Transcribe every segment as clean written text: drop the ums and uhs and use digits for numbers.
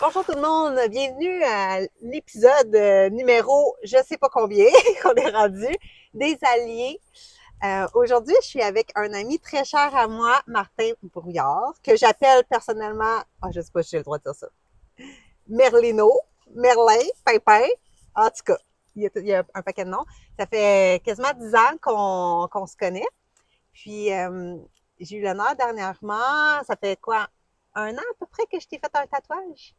Bonjour tout le monde, bienvenue à l'épisode numéro je sais pas combien qu'on est rendu des Alliés. Aujourd'hui, je suis avec un ami très cher à moi, Martin Brouillard, que j'appelle personnellement, je sais pas si j'ai le droit de dire ça, Merlino, Merlin, Pimpin, en tout cas, il y a un paquet de noms. Ça fait quasiment 10 ans qu'on se connaît. Puis, j'ai eu l'honneur dernièrement, ça fait quoi, un an à peu près que je t'ai fait un tatouage?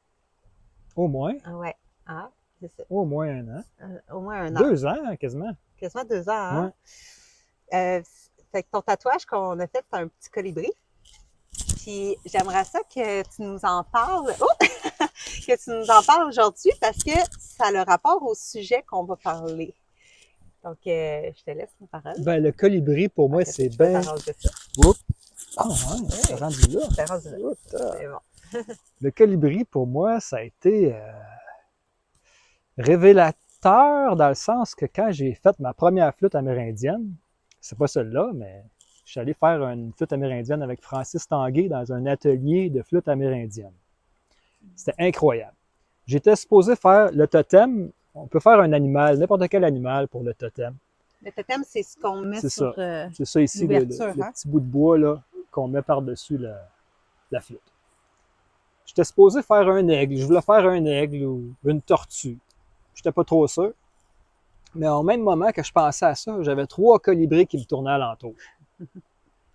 Au moins. Ouais. Ah, c'est ça. Au moins un an. Au moins un an. 2 ans, quasiment. Quasiment 2 ans, hein? Ouais. Fait que ton tatouage qu'on a fait, c'est un petit colibri. Puis j'aimerais ça que tu nous en parles. Oh! Que tu nous en parles aujourd'hui parce que ça a le rapport au sujet qu'on va parler. Donc, je te laisse la parole. Ben, le colibri, pour moi, c'est bien... Oups! Ah ouais, c'est rendu là. C'est rendu là. C'est bon. Le colibri, pour moi, ça a été révélateur dans le sens que quand j'ai fait ma première flûte amérindienne, c'est pas celle-là, mais je suis allé faire une flûte amérindienne avec Francis Tanguay dans un atelier de flûte amérindienne. C'était incroyable. J'étais supposé faire le totem. On peut faire un animal, n'importe quel animal pour le totem. Le totem, c'est ce qu'on met sur c'est ça ici, le petit bout de bois là, qu'on met par-dessus la flûte. J'étais supposé faire un aigle. Je voulais faire un aigle ou une tortue. J'étais pas trop sûr. Mais au même moment que je pensais à ça, j'avais 3 colibris qui me tournaient alentour.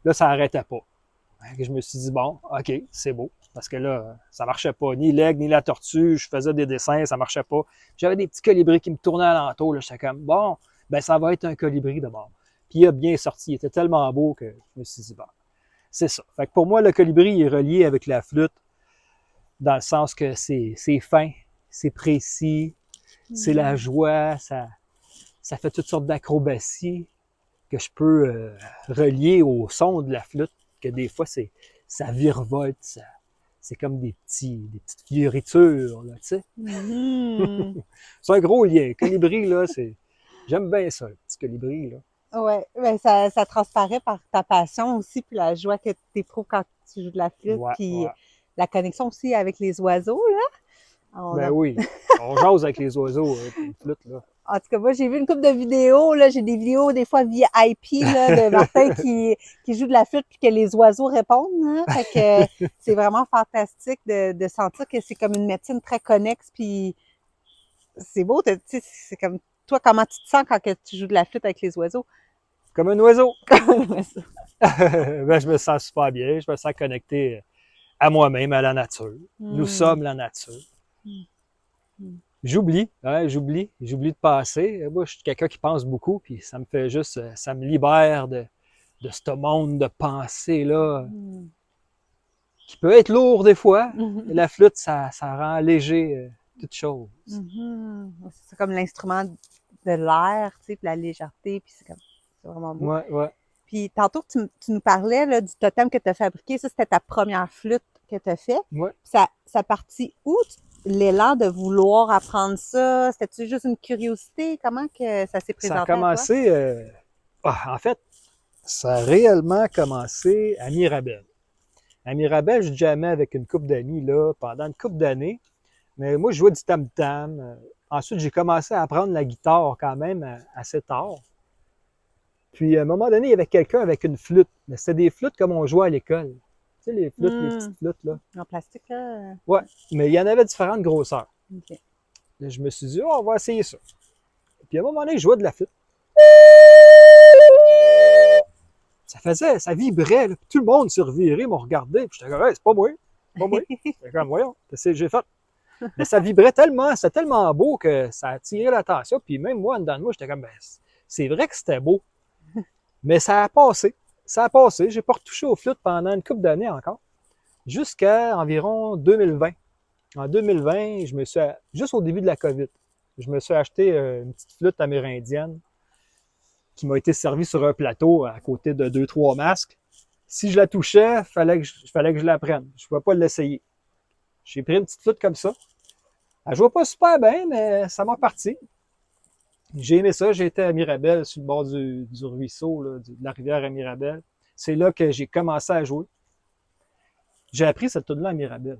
Là, ça n'arrêtait pas. Je me suis dit, bon, OK, c'est beau. Parce que là, ça marchait pas. Ni l'aigle, ni la tortue. Je faisais des dessins, ça marchait pas. J'avais des petits colibris qui me tournaient alentour. Là, j'étais comme, bon, ben ça va être un colibri d'abord. Puis il a bien sorti. Il était tellement beau que je me suis dit, bon, c'est ça. Fait que pour moi, le colibri est relié avec la flûte dans le sens que c'est fin, c'est précis, c'est la joie, ça fait toutes sortes d'acrobaties que je peux relier au son de la flûte, que des fois, ça virevolte, c'est comme des petites fioritures, là, tu sais. Mm-hmm. C'est un gros lien. Colibri, là, j'aime bien ça, le petit colibri, là. Ouais, ben ça transparaît par ta passion aussi, puis la joie que tu éprouves quand tu joues de la flûte, puis la connexion aussi avec les oiseaux, là. Oui, on jase avec les oiseaux, une flûte, là. En tout cas, moi, j'ai vu une couple de vidéos, là, j'ai des vidéos des fois VIP, là, de Martin qui joue de la flûte puis que les oiseaux répondent, hein. Fait que c'est vraiment fantastique de sentir que c'est comme une médecine très connexe, puis c'est beau, tu sais, c'est comme, toi, comment tu te sens quand que tu joues de la flûte avec les oiseaux? Comme un oiseau. Comme un oiseau. Ben, je me sens super bien, je me sens connecté à moi-même, à la nature. Nous sommes la nature. J'oublie de passer. Moi, je suis quelqu'un qui pense beaucoup, puis ça me fait juste, ça me libère de ce monde de pensée-là, qui peut être lourd des fois. Et la flûte, ça rend léger toute chose. C'est comme l'instrument de l'air, tu sais, puis la légèreté, puis c'est vraiment beau. Ouais. Puis tantôt, tu nous parlais là, du totem que tu as fabriqué. Ça, c'était ta première flûte que tu as fait. Ouais. Ça partit où l'élan de vouloir apprendre ça? C'était-tu juste une curiosité? Comment que ça s'est présenté Ça a commencé, en fait, ça a réellement commencé à Mirabel. À Mirabel, je jamais avec une couple d'amis là, pendant une couple d'années. Mais moi, je jouais du tam-tam. Ensuite, j'ai commencé à apprendre la guitare quand même assez tard. Puis, à un moment donné, il y avait quelqu'un avec une flûte. Mais c'était des flûtes comme on jouait à l'école. Tu sais, les flûtes, les petites flûtes, là. En plastique, là? Ouais, mais il y en avait différentes grosseurs. OK. Là, je me suis dit, on va essayer ça. Puis, à un moment donné, je jouais de la flûte. Ça vibrait, là. Puis tout le monde s'est reviré, m'ont regardé. Puis, j'étais comme, hey, c'est pas moi. J'étais comme, voyons, qu'est-ce que j'ai fait? Mais ça vibrait tellement, c'était tellement beau que ça attirait l'attention. Puis même moi, en dedans de moi, j'étais comme, ben, c'est vrai que c'était beau. Mais ça a passé. Ça a passé. J'ai pas retouché aux flûtes pendant une couple d'années encore. Jusqu'à environ 2020. En 2020, juste au début de la COVID, je me suis acheté une petite flûte amérindienne qui m'a été servie sur un plateau à côté de 2-3 masques. Si je la touchais, fallait que je la prenne. Je pouvais pas l'essayer. J'ai pris une petite flûte comme ça. Elle jouait pas super bien, mais ça m'a parti. J'ai aimé ça. J'ai été à Mirabel, sur le bord du ruisseau, là, de la rivière à Mirabel. C'est là que j'ai commencé à jouer. J'ai appris cette tune-là à Mirabel.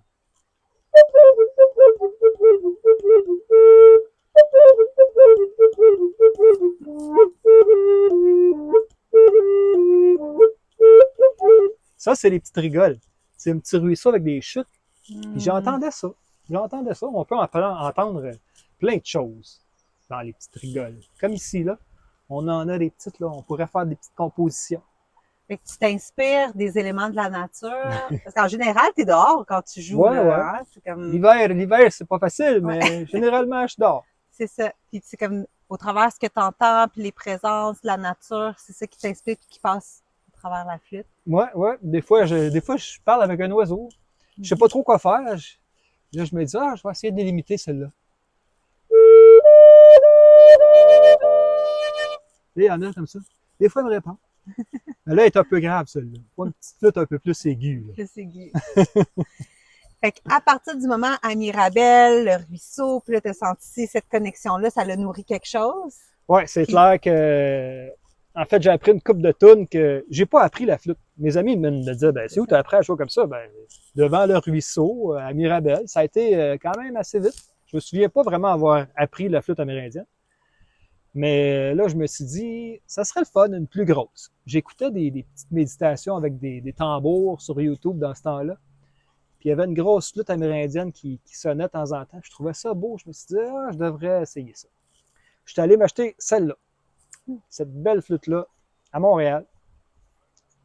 Ça, c'est les petites rigoles. C'est un petit ruisseau avec des chutes. Puis Hmm. j'entendais ça. J'entendais ça. On peut entendre plein de choses dans les petites rigoles. Comme ici, là. On en a des petites, là. On pourrait faire des petites compositions. Fait que tu t'inspires des éléments de la nature. Parce qu'en général, t'es dehors quand tu joues, Ouais, là, ouais. hein? C'est comme, L'hiver, c'est pas facile, mais généralement, je dors. c'est ça. Puis c'est comme, au travers ce que t'entends, puis les présences de la nature, c'est ça qui t'inspire puis qui passe au travers la flûte. Ouais. Des fois, je parle avec un oiseau. Je sais pas trop quoi faire. Là, je me dis, je vais essayer de délimiter celle-là. Et il y en a comme ça. Des fois, il me répond. Mais là, elle est un peu grave, celle-là. Pas une petite flûte un peu plus aiguë. Là. Plus aigu. Fait qu'à partir du moment à Mirabel, le ruisseau, puis là, t'as senti cette connexion-là, ça l'a nourri quelque chose? Ouais, c'est Puis- clair que, en fait, j'ai appris une coupe de tunes que j'ai pas appris la flûte. Mes amis me disaient, ben, c'est où t'as appris à jouer comme ça? Ben, devant le ruisseau, à Mirabel. Ça a été quand même assez vite. Je me souviens pas vraiment avoir appris la flûte amérindienne. Mais là, je me suis dit, ça serait le fun, une plus grosse. J'écoutais des petites méditations avec des tambours sur YouTube dans ce temps-là. Puis il y avait une grosse flûte amérindienne qui sonnait de temps en temps. Je trouvais ça beau. Je me suis dit, je devrais essayer ça. Je suis allé m'acheter celle-là, cette belle flûte-là, à Montréal.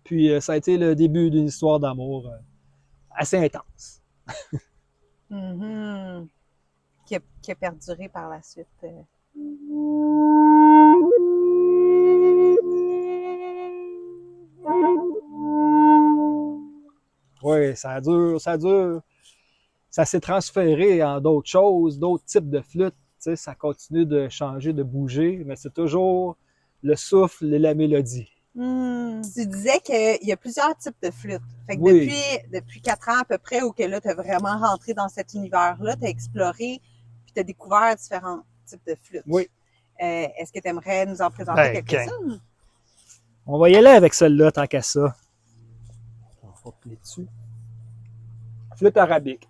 Puis ça a été le début d'une histoire d'amour assez intense. Mhm. Qui a perduré par la suite. Oui, ça dure. Ça s'est transféré en d'autres choses, d'autres types de flûtes. Tu sais, ça continue de changer, de bouger, mais c'est toujours le souffle et la mélodie. Tu disais qu'il y a plusieurs types de flûtes. Fait que Oui. depuis 4 ans à peu près, où que là, tu as vraiment rentré dans cet univers-là, tu as exploré, puis tu as découvert différents types de flûtes. Oui. Est-ce que tu aimerais nous en présenter Ben, quelques-unes? On va y aller avec celle-là, tant qu'à ça. On va plier dessus. Flûte arabique.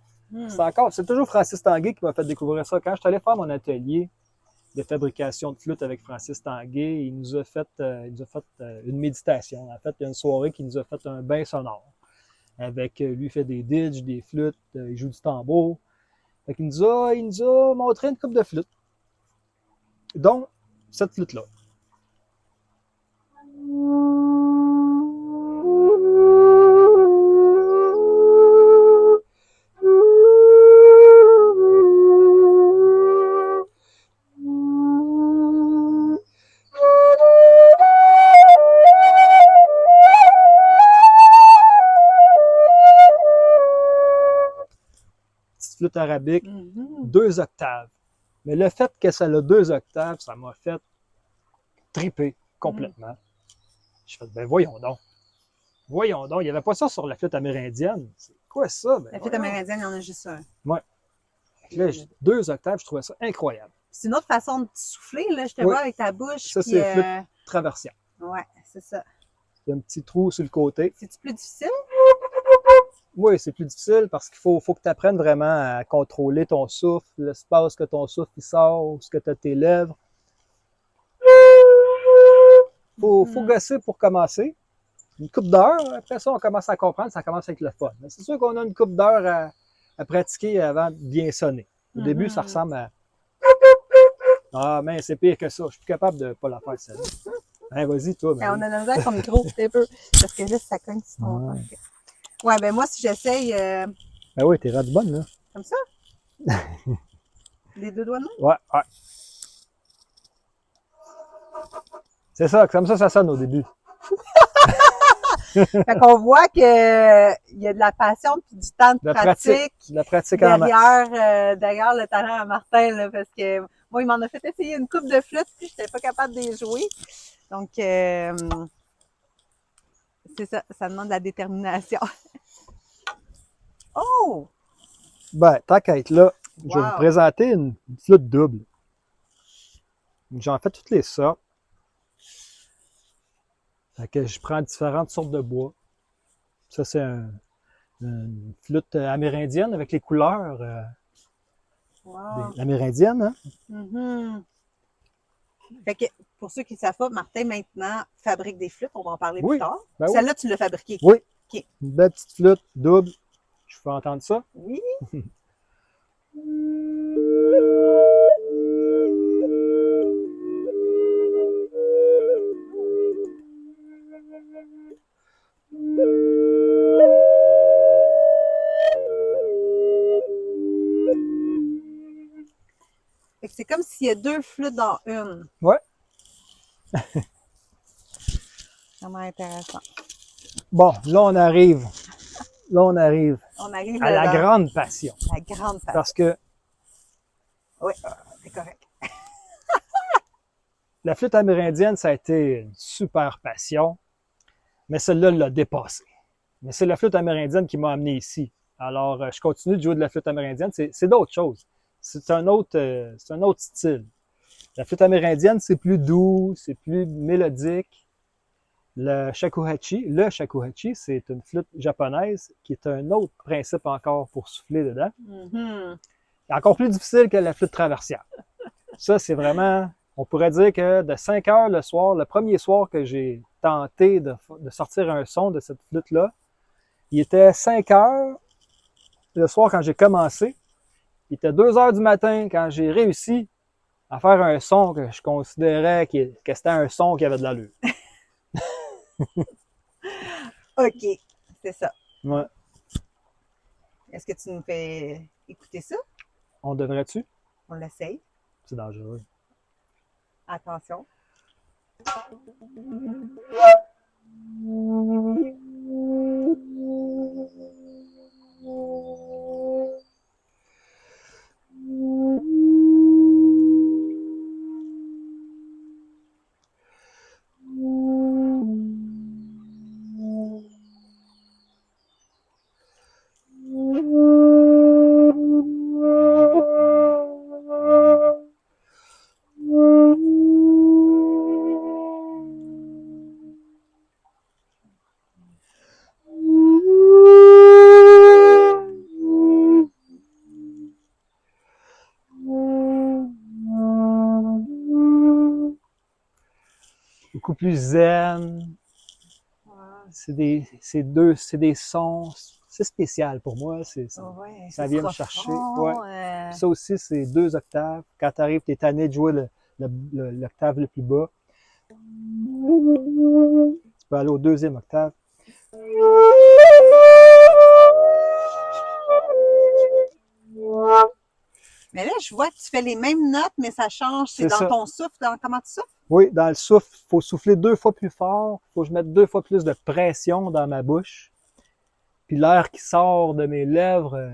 C'est toujours Francis Tanguay qui m'a fait découvrir ça. Quand je suis allé faire mon atelier de fabrication de flûte avec Francis Tanguay, il nous a fait une méditation. En fait, il y a une soirée qui nous a fait un bain sonore. Avec lui, il fait des didges, des flûtes, il joue du tambour. Fait qu'il nous a montré une coupe de flûtes. Dont cette flûte-là. Flûte arabique, 2 octaves. Mais le fait que ça a 2 octaves, ça m'a fait triper complètement. Je fais, ben voyons donc. Voyons donc, il n'y avait pas ça sur la flûte amérindienne. C'est quoi ça? Ben, La flûte amérindienne, il y en a juste un. Ouais. Là, 2 octaves, je trouvais ça incroyable. C'est une autre façon de souffler, là. Je te Oui. vois avec ta bouche. Ça, puis, c'est flûte traversière. Ouais, c'est ça. Il y a un petit trou sur le côté. C'est-tu plus difficile? Oui, c'est plus difficile parce qu'il faut que tu apprennes vraiment à contrôler ton souffle, l'espace que ton souffle il sort, ce que tu as tes lèvres. Faut gosser pour commencer. Une couple d'heures, après ça, on commence à comprendre, ça commence avec le fun. Mais c'est sûr qu'on a une couple d'heures à pratiquer avant de bien sonner. Au début, ça ressemble à... Ah, mais c'est pire que ça. Je suis plus capable de pas la faire, celle-là. Hein, vas-y, toi. On a de la misère avec ton micro, un peu. Parce que là, ça cogne sur ton... Ouais. Ouais, ben moi, si j'essaye Ben oui, t'es rendu bonne, là. comme ça, les 2 doigts de main. Ouais. C'est ça, comme ça sonne au début. Fait qu'on voit que il y a de la passion puis du temps de pratique De la pratique en masse. derrière le talent à Martin, là, parce que moi, il m'en a fait essayer une coupe de flûte puis j'étais pas capable de les jouer. Donc, c'est ça demande de la détermination. Oh! Ben, tant qu'à être là, je vais Wow. vous présenter une flûte double. J'en fais toutes les sortes. Fait que je prends différentes sortes de bois. Ça, c'est une flûte amérindienne avec les couleurs Wow. amérindiennes. Hein? Mhm. Fait que, pour ceux qui ne savent pas, Martin, maintenant, fabrique des flûtes. On va en parler Oui. plus tard. Ben oui. Celle-là, tu l'as fabriquée. Oui, OK. Une belle petite flûte double. Je peux entendre ça? Oui. Fait que c'est comme s'il y a deux flûtes dans une. Ouais. Vraiment intéressant. Bon, là, on arrive. On arrive À la grande passion. La grande passion. Parce que Oui, c'est correct. la flûte amérindienne, ça a été une super passion, mais celle-là l'a dépassée. Mais c'est la flûte amérindienne qui m'a amené ici. Alors, je continue de jouer de la flûte amérindienne. C'est d'autres choses. C'est un autre style. La flûte amérindienne, c'est plus doux, c'est plus mélodique. Le shakuhachi, c'est une flûte japonaise qui est un autre principe encore pour souffler dedans. Mm-hmm. C'est encore plus difficile que la flûte traversière. Ça, c'est vraiment, on pourrait dire que de 5 heures le soir, le premier soir que j'ai tenté de sortir un son de cette flûte-là, il était 5 heures le soir quand j'ai commencé. Il était 2 heures du matin quand j'ai réussi à faire un son que je considérais que c'était un son qui avait de l'allure. OK, c'est ça. Ouais. Est-ce que tu nous fais écouter ça? On devrait-tu? On l'essaye. C'est dangereux. Attention. Beaucoup plus zen. C'est des sons. C'est spécial pour moi. Ouais, Ça c'est vient me profond, chercher. Ouais. Ça aussi, c'est 2 octaves. Quand tu arrives, tu es tanné de jouer l'octave le plus bas. Tu peux aller au 2e octave. Mais là, je vois que tu fais les mêmes notes, mais ça change. C'est C'est dans ça. ton souffle. Comment tu souffles? Oui, dans le souffle, il faut souffler 2 fois plus fort. Il faut que je mette 2 fois plus de pression dans ma bouche. Puis l'air qui sort de mes lèvres,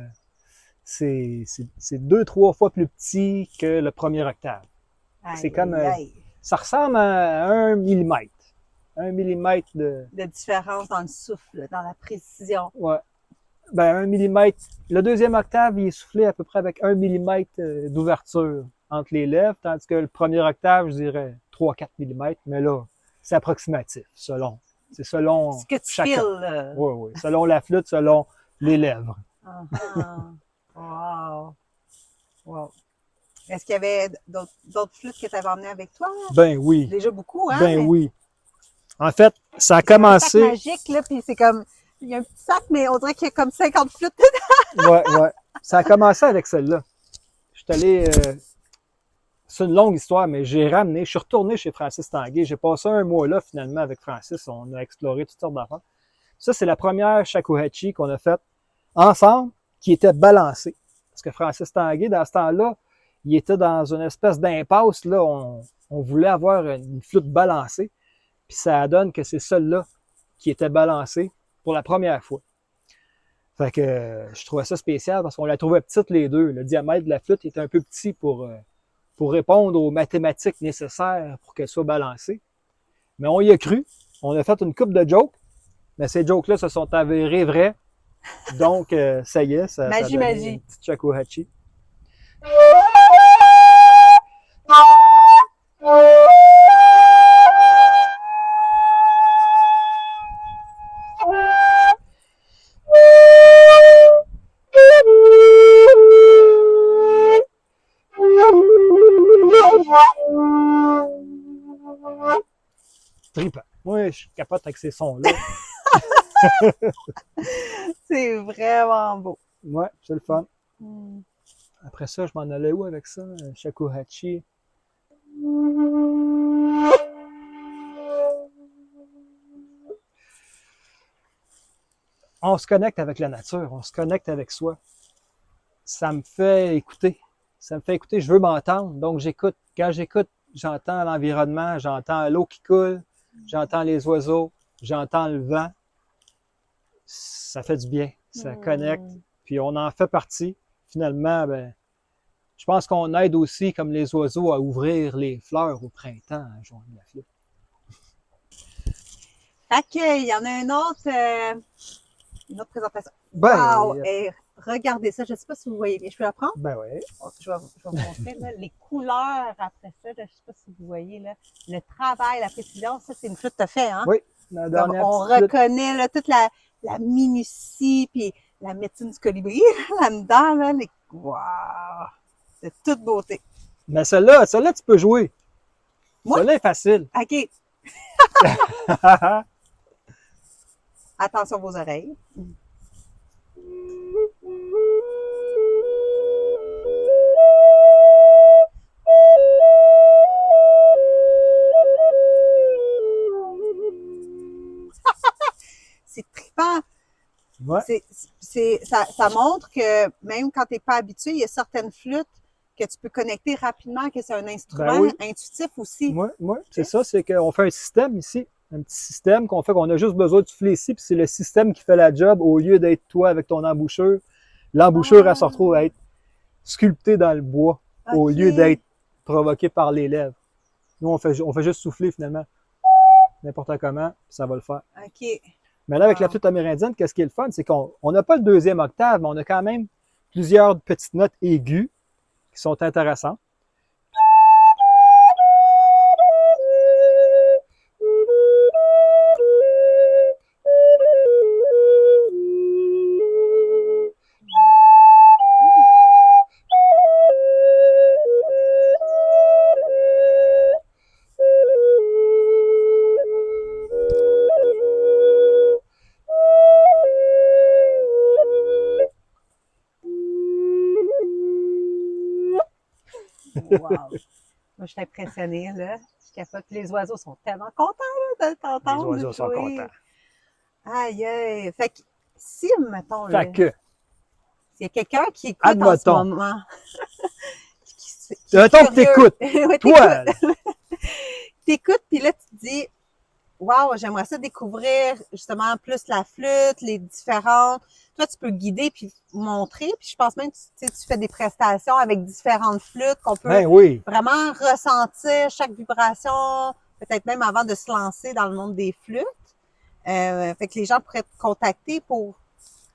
c'est 2-3 fois plus petit que le premier octave. C'est comme... ça ressemble à 1 millimètre. 1 millimètre de différence dans le souffle, dans la précision. Ouais. Ben, 1 millimètre. Le 2e octave, il est soufflé à peu près avec 1 millimètre d'ouverture entre les lèvres, tandis que le premier octave, je dirais 3-4 millimètres, mais là, c'est approximatif, selon. C'est selon ce que tu chacun. files. Oui. Selon la flûte, selon les lèvres. Wow. Est-ce qu'il y avait d'autres flûtes que tu avais emmenées avec toi? Ben oui. Déjà beaucoup, hein? Ben oui. En fait, ça a commencé... C'est un sac magique, là, puis c'est comme... Il y a un petit sac, mais on dirait qu'il y a comme 50 flûtes dedans. Ouais. Ça a commencé avec celle-là. Je suis allé... c'est une longue histoire, mais je suis retourné chez Francis Tanguay. J'ai passé un mois là, finalement, avec Francis. On a exploré toutes sortes d'affaires. Ça, c'est la première shakuhachi qu'on a faite ensemble, qui était balancée. Parce que Francis Tanguay, dans ce temps-là, il était dans une espèce d'impasse. Là, on voulait avoir une flûte balancée. Puis ça donne que c'est celle-là qui était balancée pour la première fois. Fait que je trouvais ça spécial parce qu'on la trouvait petite les deux. Le diamètre de la flûte était un peu petit pour répondre aux mathématiques nécessaires pour qu'elle soit balancée. Mais on y a cru. On a fait une couple de jokes. Mais ces jokes-là se sont avérés vrais. Donc, ça y est, ça a donné une petite shakuhachi. Trippant. Moi, je capote avec ces sons-là. C'est vraiment beau. Ouais, c'est le fun. Mm. Après ça, je m'en allais où avec ça? Shakuhachi. On se connecte avec la nature, on se connecte avec soi. Ça me fait écouter. Ça me fait écouter, je veux m'entendre, donc j'écoute. Quand j'écoute, j'entends l'environnement, j'entends l'eau qui coule, j'entends les oiseaux, j'entends le vent. Ça fait du bien, ça connecte, puis on en fait partie. Finalement, ben, je pense qu'on aide aussi, comme les oiseaux, à ouvrir les fleurs au printemps en jouant de la flûte. Fait qu'il y en a une autre présentation. Ben, Wow! Et regardez ça, je ne sais pas si vous voyez bien. Je peux la prendre? ben ouais. Je vais vous montrer là, les couleurs après ça. Là, je ne sais pas si vous voyez là, le travail, la précision. Ça, c'est une flûte que tu as fait, hein? Oui, la dernière on reconnaît là, toute la minutie puis la médecine du colibri là-dedans. Là, wow! C'est toute beauté. Mais celle-là, tu peux jouer. Moi? Celle-là est facile. OK. Attention vos oreilles. C'est trippant. Ouais. Ça montre que même quand tu n'es pas habitué, il y a certaines flûtes que tu peux connecter rapidement, que c'est un instrument intuitif aussi. Oui, c'est ça, c'est qu'on fait un système ici, un petit système qu'on a juste besoin de souffler ici, puis c'est le système qui fait la job au lieu d'être toi avec ton embouchure. L'embouchure, elle se retrouve à être sculptée dans le bois au lieu d'être provoquée par les lèvres. Nous, on fait juste souffler finalement, n'importe comment, puis ça va le faire. OK. Mais là, avec la flûte amérindienne, qu'est-ce qui est le fun, c'est qu'on n'a pas le deuxième octave, mais on a quand même plusieurs petites notes aiguës qui sont intéressantes. Wow! Moi, je suis impressionnée, là. Je capote. Les oiseaux sont tellement contents là, de t'entendre. Les oiseaux sont contents. Aïe, aïe. Fait que, si, mettons, là, Fait que, s'il y a quelqu'un qui écoute en ce moment, mettons que t'écoutes. Ouais, Toi, t'écoutes, puis là, tu te dis, wow, j'aimerais ça découvrir justement plus la flûte, les différentes. Toi, tu peux guider puis montrer. Puis je pense même que tu fais des prestations avec différentes flûtes qu'on peut vraiment ressentir chaque vibration, peut-être même avant de se lancer dans le monde des flûtes. Fait que les gens pourraient te contacter pour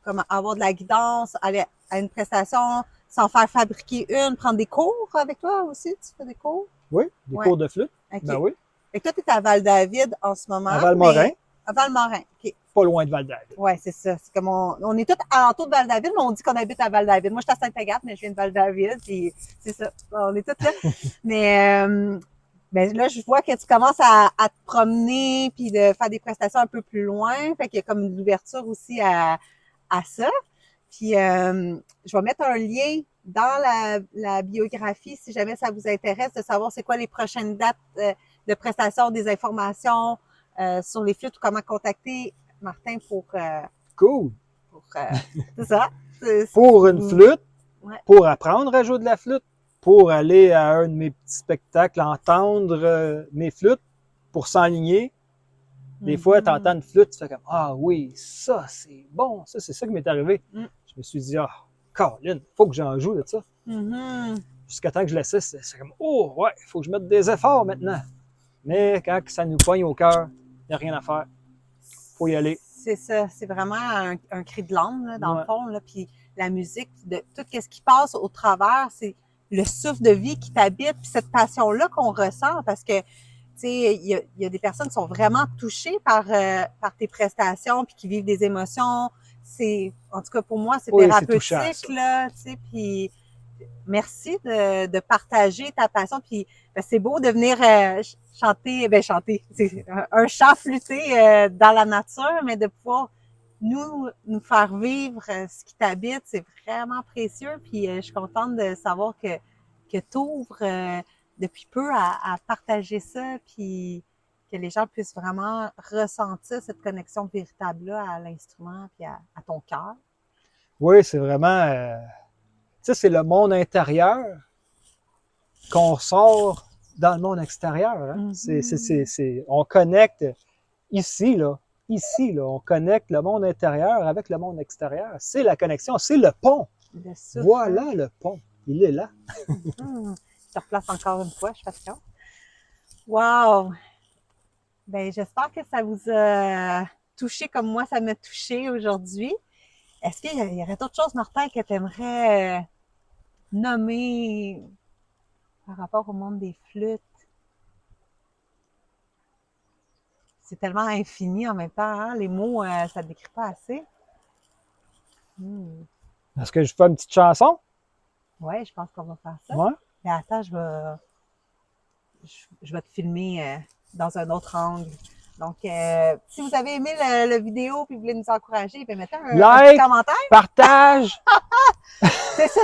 comme avoir de la guidance, aller à une prestation, s'en faire fabriquer une, prendre des cours avec toi aussi. Tu fais des cours? Oui, des cours de flûte. Okay. Ben oui. Fait que toi, tu es à Val-David en ce moment. À Val-Morin. À Val-Morin, OK. Pas loin de Val-David. Oui, c'est ça. C'est comme on est tous alentour de Val-David, mais on dit qu'on habite à Val-David. Moi, je suis à Sainte-Agathe, mais je viens de Val-David, puis c'est ça. On est tous là. Mais ben, là, je vois que tu commences à te promener, puis de faire des prestations un peu plus loin. Fait qu'il y a comme une ouverture aussi à ça. Puis, je vais mettre un lien dans la biographie, si jamais ça vous intéresse, de savoir c'est quoi les prochaines dates de prestations, des informations sur les flûtes ou comment contacter Martin pour... Cool! C'est ça. Pour une flûte, pour apprendre à jouer de la flûte, pour aller à un de mes petits spectacles, entendre mes flûtes, pour s'enligner. Des fois, tu entends une flûte, tu fais comme « Ah oui, ça, c'est bon! » Ça, c'est ça qui m'est arrivé. Je me suis dit « Ah, Colin, faut que j'en joue de ça. Jusqu'à temps que je laissais, c'est comme « Oh, ouais, il faut que je mette des efforts maintenant. » Mais quand ça nous pogne au cœur, il n'y a rien à faire. Faut y aller. C'est ça. C'est vraiment un cri de l'âme, là, dans le fond. Là, puis la musique, de tout ce qui passe au travers, c'est le souffle de vie qui t'habite, puis cette passion-là qu'on ressent, parce que tu sais, il y a des personnes qui sont vraiment touchées par tes prestations, puis qui vivent des émotions. C'est, en tout cas pour moi, c'est thérapeutique, là, tu sais, puis merci de partager ta passion, puis ben, c'est beau de venir chanter, c'est un chant flûté dans la nature, mais de pouvoir nous faire vivre ce qui t'habite, c'est vraiment précieux. Puis je suis contente de savoir que tu ouvres depuis peu à partager ça, puis que les gens puissent vraiment ressentir cette connexion véritable-là à l'instrument puis à ton cœur. Oui, c'est vraiment... tu sais, c'est le monde intérieur qu'on sort dans le monde extérieur. Hein? On connecte ici, là, on connecte le monde intérieur avec le monde extérieur. C'est la connexion, c'est le pont. Voilà le pont. Il est là. Je te replace encore une fois, je suis patiente. Wow! Ben, j'espère que ça vous a touché comme moi, ça m'a touché aujourd'hui. Est-ce qu'il y aurait d'autres choses, Martin, que tu aimerais nommer par rapport au monde des flûtes? C'est tellement infini en même temps, hein? Les mots, ça ne décrit pas assez. Est-ce que je fais une petite chanson? Oui, je pense qu'on va faire ça. Ouais. Mais attends, je vais te filmer dans un autre angle. Donc, si vous avez aimé la vidéo et vous voulez nous encourager, ben mettez un petit commentaire. Partage! C'est ça!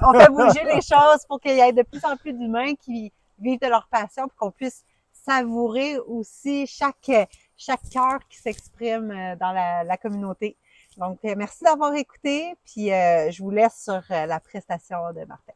On fait bouger les choses pour qu'il y ait de plus en plus d'humains qui vivent de leur passion et qu'on puisse savourer aussi chaque cœur qui s'exprime dans la communauté. Donc, merci d'avoir écouté, puis je vous laisse sur la prestation de Martin.